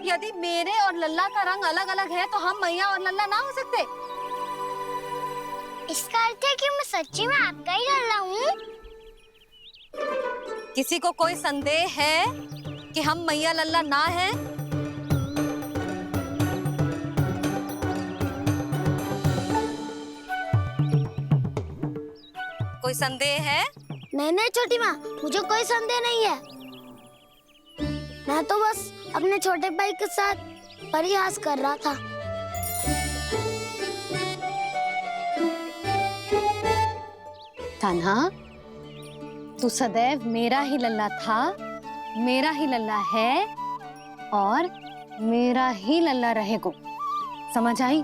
यदि मेरे और लल्ला का रंग अलग अलग है तो हम मैया और लल्ला ना हो सकते? इसका अर्थ है कि मैं सच्ची में आपका ही लल्ला हूँ? किसी को कोई संदेह है कि हम मैया लल्ला ना हैं? कोई संदेह है? नहीं छोटी माँ, मुझे कोई संदेह नहीं है। मैं तो बस अपने छोटे भाई के साथ परिहास कर रहा था। कान्हा, तू सदैव मेरा ही लल्ला था, मेरा ही लल्ला है और मेरा ही लल्ला रहेगा। समझ आई?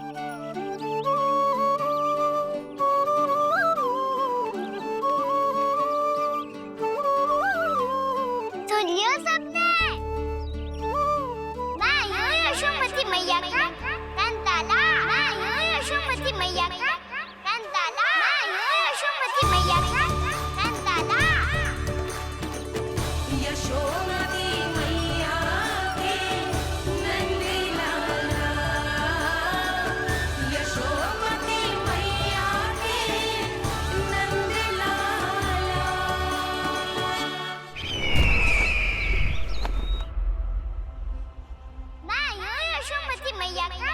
सुनियो सबने, मैं हूँ यशोमती मैया का कंताला। मैं हूँ यशोमती मैया का कंताला। मैं हूँ यशोमती मैया का कंताला। यशोमती मैया के नंदी लाला, यशोमती मैया के नंदी लाला। मैं हूँ यशोमती मैया का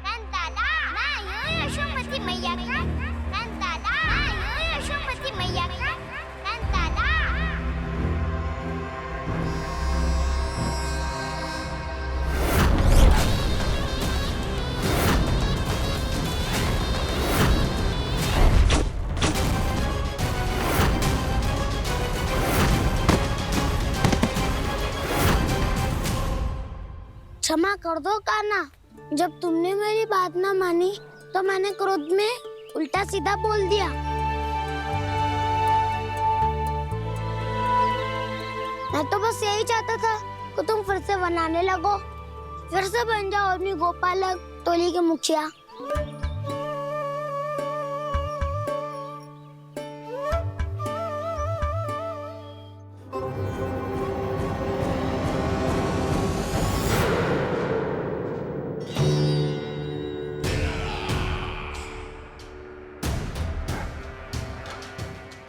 कंताला। मैं हूँ यशोमती मैया का कंताला। मैं हूँ यशोमती मैया का कंताला। क्षमा कर दो कान्हा, जब तुमने मेरी बात ना मानी तो मैंने क्रोध में उल्टा सीधा बोल दिया। मैं तो बस यही चाहता था कि तुम फिर से बनाने लगो, फिर से बन जाओ अपनी गोपालक टोली के मुखिया।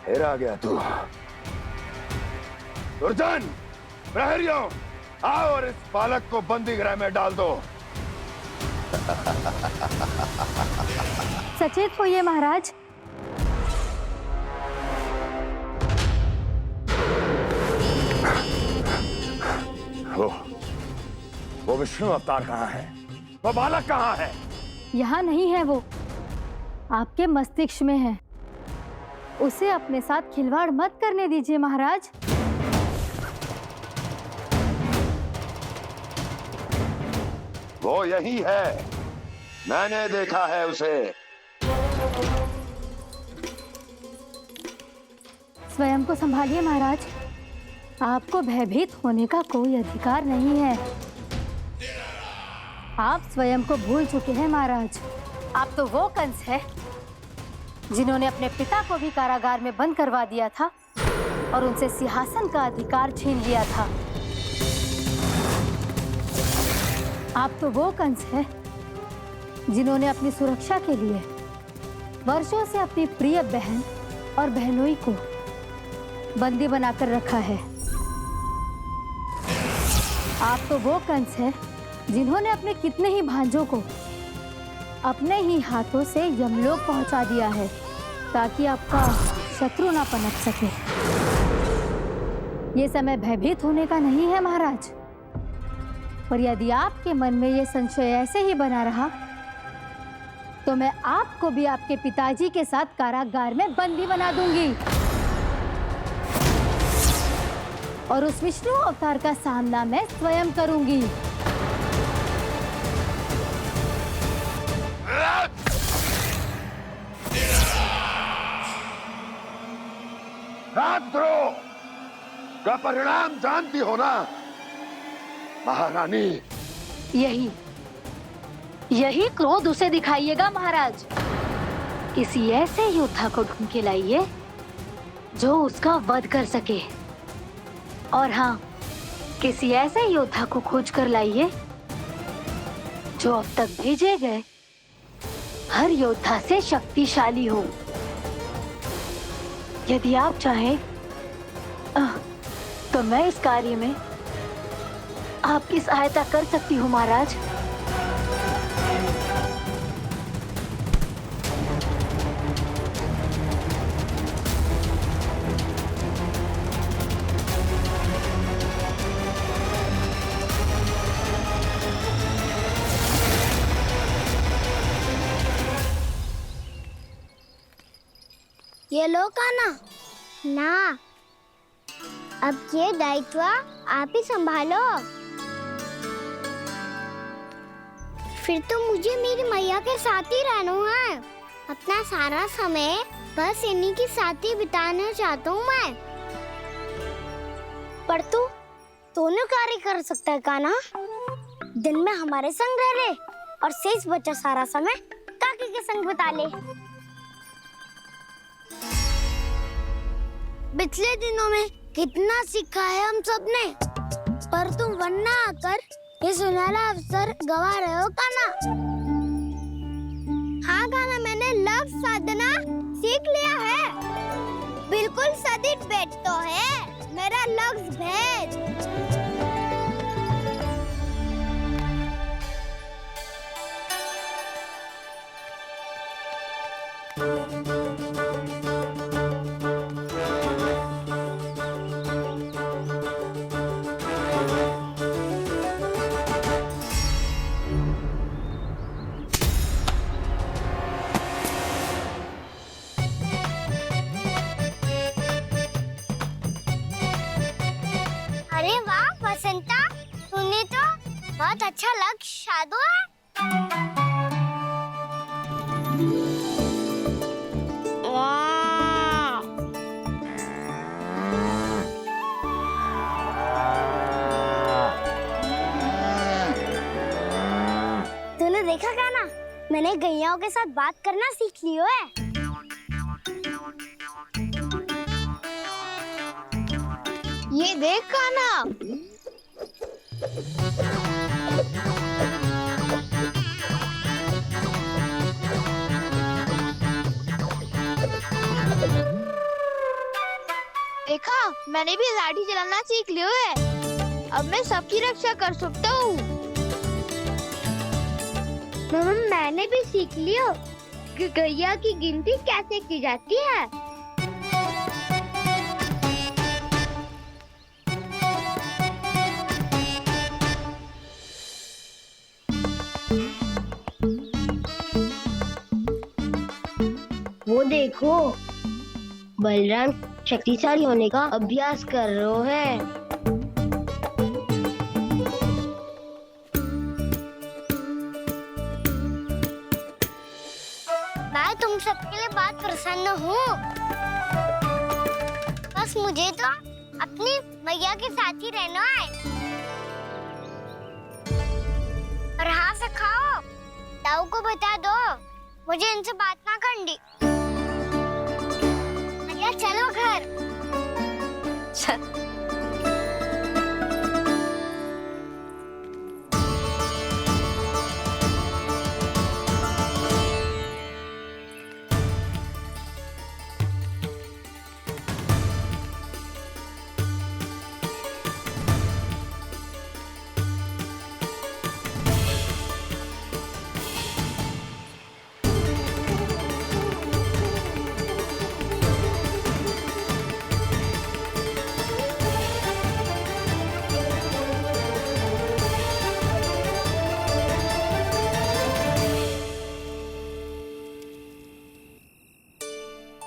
फिर आ गया तू। दुर्जन, प्रहरियों, आओ और इस बालक को बंदी गृह में डाल दो। सचेत होइए महाराज। वो विष्णु अवतार कहाँ है? वो बालक कहाँ है? यहाँ नहीं है वो, आपके मस्तिष्क में है। उसे अपने साथ खिलवाड़ मत करने दीजिए महाराज। वो यही है, मैंने देखा है उसे। स्वयं को संभालिए महाराज, आपको भयभीत होने का कोई अधिकार नहीं है। आप स्वयं को भूल चुके हैं महाराज। आप तो वो कंस है जिन्होंने अपने पिता को भी कारागार में बंद करवा दिया था और उनसे सिंहासन का अधिकार छीन लिया था। आप तो वो कंस है जिन्होंने अपनी सुरक्षा के लिए वर्षों से अपनी प्रिय बहन और बहनोई को बंदी बनाकर रखा है। आप तो वो कंस है जिन्होंने अपने कितने ही भांजों को अपने ही हाथों से यमलोक पहुंचा दिया है ताकि आपका शत्रु ना पनप सके। ये समय भयभीत होने का नहीं है महाराज, पर यदि आपके मन में ये संशय ऐसे ही बना रहा तो मैं आपको भी आपके पिताजी के साथ कारागार में बंदी बना दूंगी और उस विष्णु अवतार का सामना मैं स्वयं करूंगी। राजद्रोह का परिणाम जानती हो ना महारानी? यही क्रोध उसे दिखाइएगा महाराज। किसी ऐसे योद्धा को ढूंढ के लाइए जो उसका वध कर सके, और हाँ, किसी ऐसे योद्धा को खोज कर लाइए जो अब तक भेजे गए हर योद्धा से शक्तिशाली हो। यदि आप चाहें तो मैं इस कार्य में आपकी सहायता कर सकती हूँ महाराज। ये लो काना। ना, अब ये दायित्व आप ही संभालो। फिर तो मुझे मेरी मैया के साथ ही रहना है। अपना सारा समय बस इन्हीं के साथ ही बिताना चाहता हूँ मैं। पर तू दोनों कार्य कर सकता है काना। दिन में हमारे संग रह ले और शेष बचा सारा समय काकी के संग बिता ले। पिछले दिनों में कितना सीखा है हम सबने, पर तुम वरना आकर ये सुनहरा अवसर गवा रहे हो काना। हाँ काना, मैंने लक्ष्य साधना सीख लिया है। बिल्कुल सदित भेद तो है मेरा लक्ष्य भेद। अरे वाह वसंता, तूने तो बहुत अच्छा लक्ष्य साधा है। वाह! तूने देखा क्या ना, मैंने गैयाओं के साथ बात करना सीख लियो है। ये देख काना। देखा, मैंने भी लाठी चलाना सीख लिया है। अब मैं सबकी रक्षा कर सकता हूँ। मैंने भी सीख लिया कि गैया की गिनती कैसे की जाती है। वो देखो, बलराम शक्तिशाली होने का अभ्यास कर रहे हैं। मैं तुम सबके लिए बहुत प्रसन्न हूँ। बस मुझे तो अपनी मैया के साथ ही रहना है। और हाँ से खाओ, ताऊ को बता दो मुझे इनसे बात ना करनी। मैया चलो घर।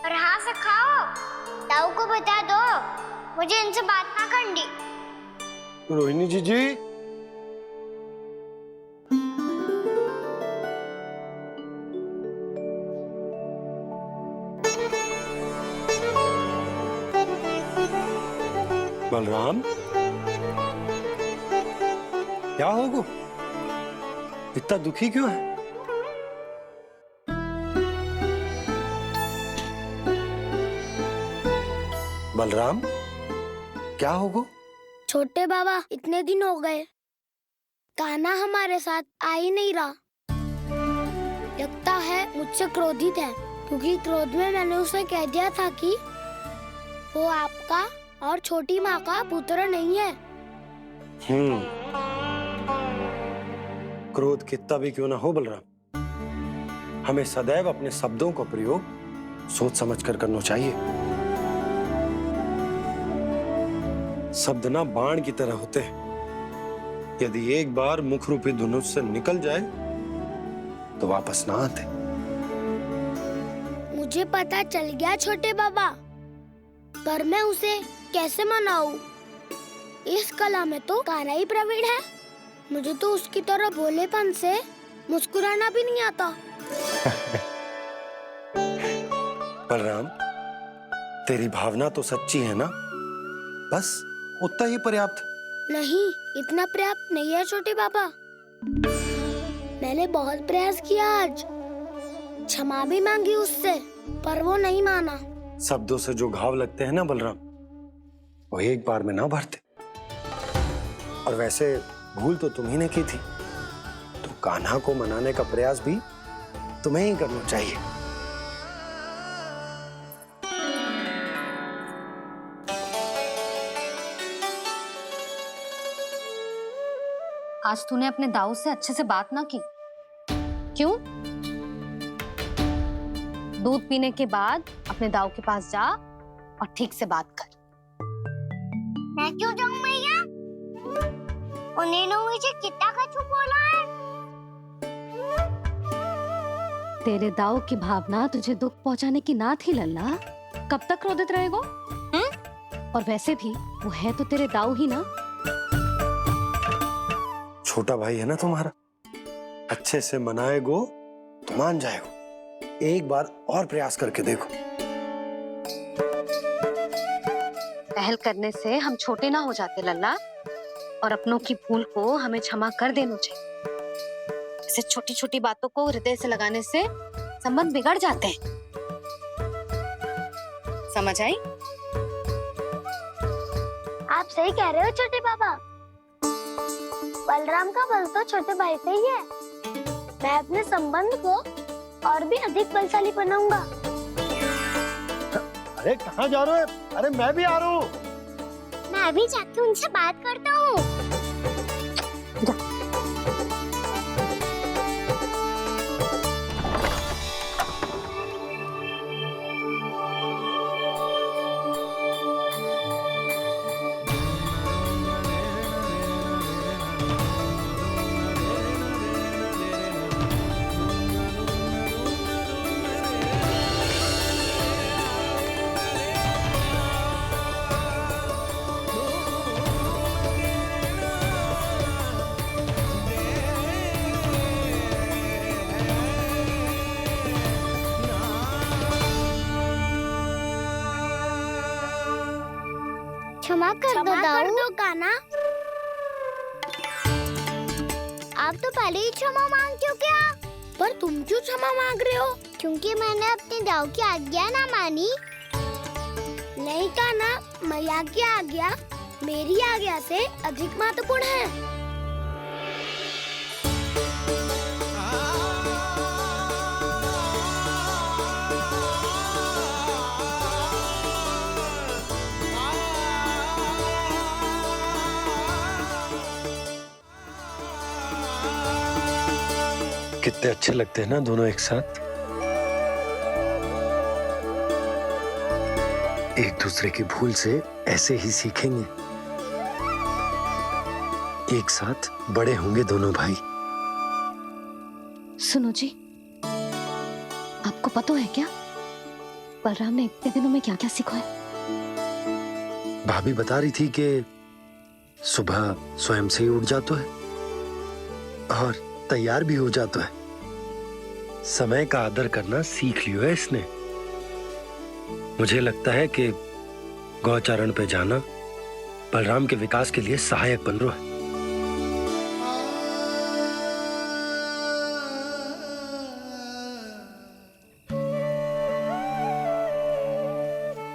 और हाँ से खाओ, ताऊ को बता दो मुझे इनसे बात ना करनी। रोहिणी जी बलराम, क्या होगा? इतना दुखी क्यों है? बलराम, क्या होगा? छोटे बाबा, इतने दिन हो गए, कान्हा हमारे साथ आ ही नहीं रहा। लगता है मुझसे क्रोधित है, क्योंकि क्रोध में मैंने उसे कह दिया था कि वो आपका और छोटी माँ का पुत्र नहीं है। क्रोध कितना भी क्यों ना हो बलराम, हमें सदैव अपने शब्दों का प्रयोग सोच समझ कर करना चाहिए। शब्द ना बाण की तरह होते हैं, यदि एक बार मुख रूपी धनुष से निकल जाए तो वापस ना आते। मुझे पता चल गया छोटे बाबा, पर मैं उसे कैसे मनाऊं? इस कला में तो कान्हा ही प्रवीण है। मुझे तो उसकी तरह भोलेपन से मुस्कुराना भी नहीं आता। बलराम, तेरी भावना तो सच्ची है ना, बस उतना ही पर्याप्त। नहीं, इतना पर्याप्त नहीं है छोटे बाबा। मैंने बहुत प्रयास किया आज, क्षमा भी मांगी उससे, पर वो नहीं माना। शब्दों से जो घाव लगते हैं ना बलराम, वो एक बार में ना भरते। और वैसे भूल तो तुम्ही ने की थी, तो कान्हा को मनाने का प्रयास भी तुम्हें ही करना चाहिए। आज तूने अपने दाऊ से अच्छे से बात ना की, क्यों? दूध पीने के बाद अपने दाऊ के पास जा और ठीक से बात कर। मैं क्यों जाऊं मैया? उन्हें मुझे कितना कछु बोला है। तेरे दाऊ की भावना तुझे दुख पहुंचाने की ना थी लल्ला। कब तक क्रोधित रहेगो? और वैसे भी वो है तो तेरे दाऊ ही ना। छोटा भाई है ना तुम्हारा, अच्छे से मनाएगो तो मान जाएगो। एक बार और प्रयास करके देखो। पहल करने से हम छोटे ना हो जाते लल्ला, और अपनों की भूल को हमें क्षमा कर देना चाहिए। ऐसे छोटी छोटी बातों को हृदय से लगाने से संबंध बिगड़ जाते हैं। समझ आई? आप सही कह रहे हो छोटे बाबा। बलराम का बल तो छोटे भाई से ही है। मैं अपने संबंध को और भी अधिक बलशाली बनाऊंगा। अरे कहाँ जा रहे हो? अरे मैं भी आ रहा हूँ। मैं अभी जाके उनसे बात करता हूँ। क्षमा कर दो कान्हा। आप तो पहले ही क्षमा मांगते हो क्या? पर तुम क्यों क्षमा मांग रहे हो? क्योंकि मैंने अपने दाऊ की आज्ञा ना मानी। नहीं कान्हा, मैया की आज्ञा मेरी आज्ञा से अधिक महत्वपूर्ण है। कितने अच्छे लगते हैं ना दोनों एक साथ। एक दूसरे की भूल से ऐसे ही सीखेंगे। एक साथ बड़े होंगे दोनों भाई। सुनो जी, आपको पता है क्या बलराम ने इतने दिनों में क्या क्या सीखा है? भाभी बता रही थी कि सुबह स्वयं से ही उठ जाता है और तैयार भी हो जाता है। समय का आदर करना सीख लियो है इसने। मुझे लगता है कि गौचारण पे जाना बलराम के विकास के लिए सहायक बन रहा है।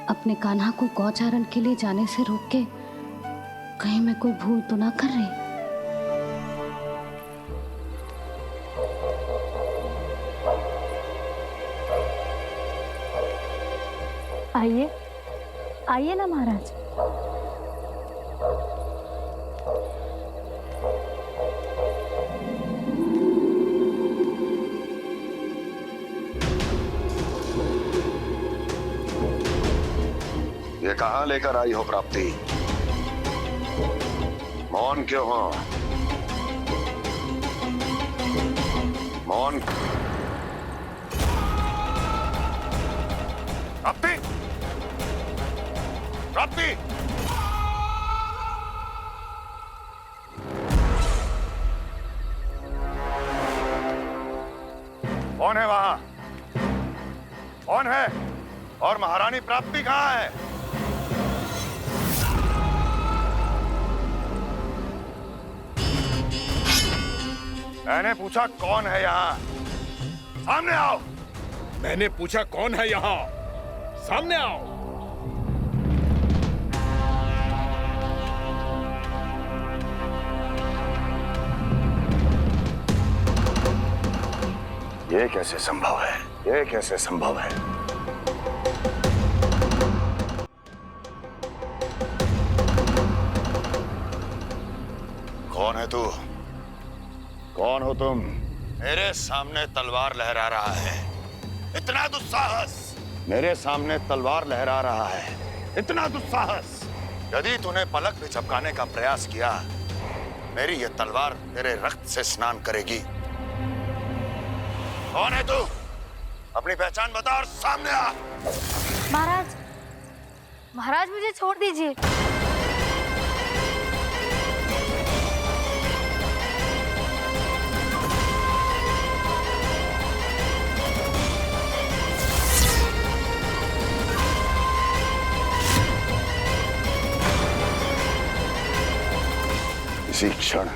अपने कान्हा को गौचारण के लिए जाने से रोक के कहीं मैं कोई भूल तो ना कर रही? आइए आइए ना महाराज। ये कहाँ लेकर आई हो प्राप्ति? मौन क्यों हो? मौन। प्राप्ति, प्राप्ति, कौन है वहां? कौन है? और महारानी प्राप्ति कहाँ है? मैंने पूछा कौन है यहाँ? सामने आओ। मैंने पूछा कौन है यहाँ? सामने आओ। ये कैसे संभव है? ये कैसे संभव है? कौन है तू? कौन हो तुम? मेरे सामने तलवार लहरा रहा है। इतना दुस्साहस! मेरे सामने तलवार लहरा रहा है। इतना दुस्साहस! यदि तूने पलक भी झपकाने का प्रयास किया, मेरी ये तलवार तेरे रक्त से स्नान करेगी। कौन है तू? अपनी पहचान बता और सामने आ। महाराज, महाराज मुझे छोड़ दीजिए। इसी क्षण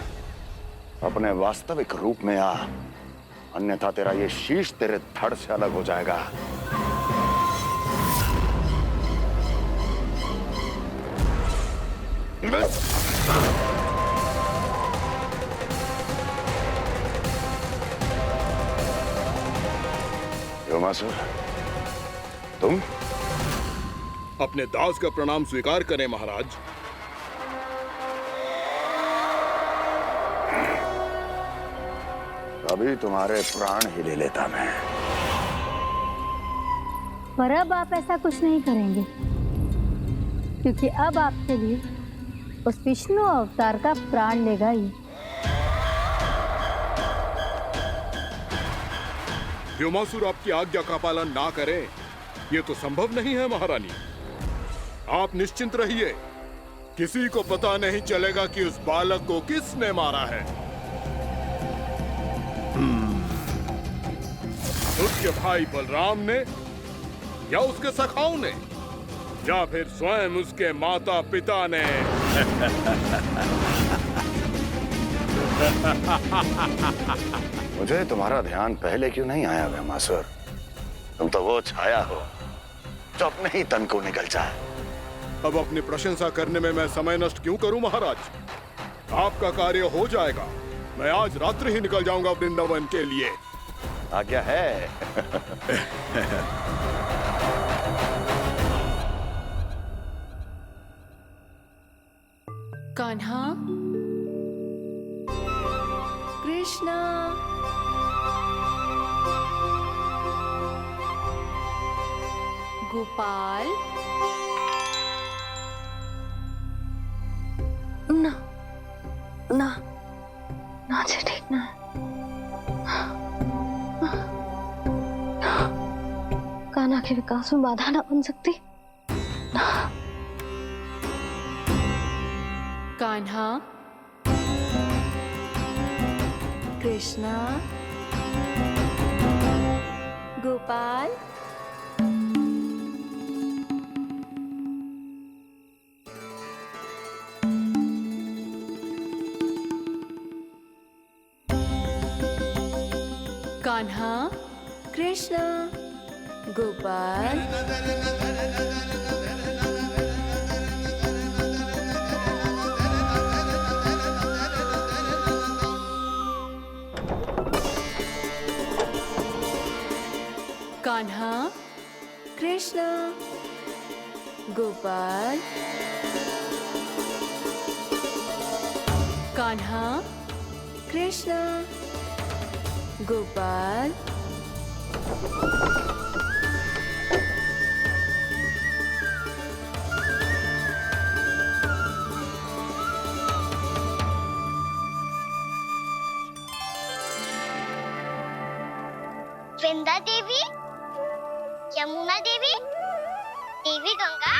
अपने वास्तविक रूप में आ, अन्यथा तेरा ये शीश तेरे धड़ से अलग हो जाएगा। योमासुर, तुम? अपने दास का प्रणाम स्वीकार करें महाराज। अभी तुम्हारे प्राण ही ले लेता मैं। पर अब आप ऐसा कुछ नहीं करेंगे, क्योंकि अब आपके लिए उस विष्णु अवतार का प्राण लेगा ही। व्योमासुर आपकी आज्ञा का पालन ना करे, ये तो संभव नहीं है महारानी। आप निश्चिंत रहिए, किसी को पता नहीं चलेगा कि उस बालक को किसने मारा है। उसके भाई बलराम ने, या उसके सखाओं ने, या फिर स्वयं उसके माता पिता ने। मुझे तुम्हारा ध्यान पहले क्यों नहीं आया व्योमासुर? तुम तो वो छाया हो जो अपने ही तन को निगल जाए। अब अपनी प्रशंसा करने में मैं समय नष्ट क्यों करूं महाराज? आपका कार्य हो जाएगा। मैं आज रात्रि ही निकल जाऊंगा वृंदावन के लिए। आज्ञा है। कान्हा, कृष्णा, गोपाल। ना ना ना जी, ठीक ना। कान्हा के विकास में बाधा ना बन सकती। कान्हा, कृष्णा, गोपाल। कान्हा, कृष्णा, गोपाल। कान्हा, कृष्णा, गोपाल, कान्हा, कृष्ण, गोपाल, वृंदा देवी, यमुना देवी, देवी गंगा,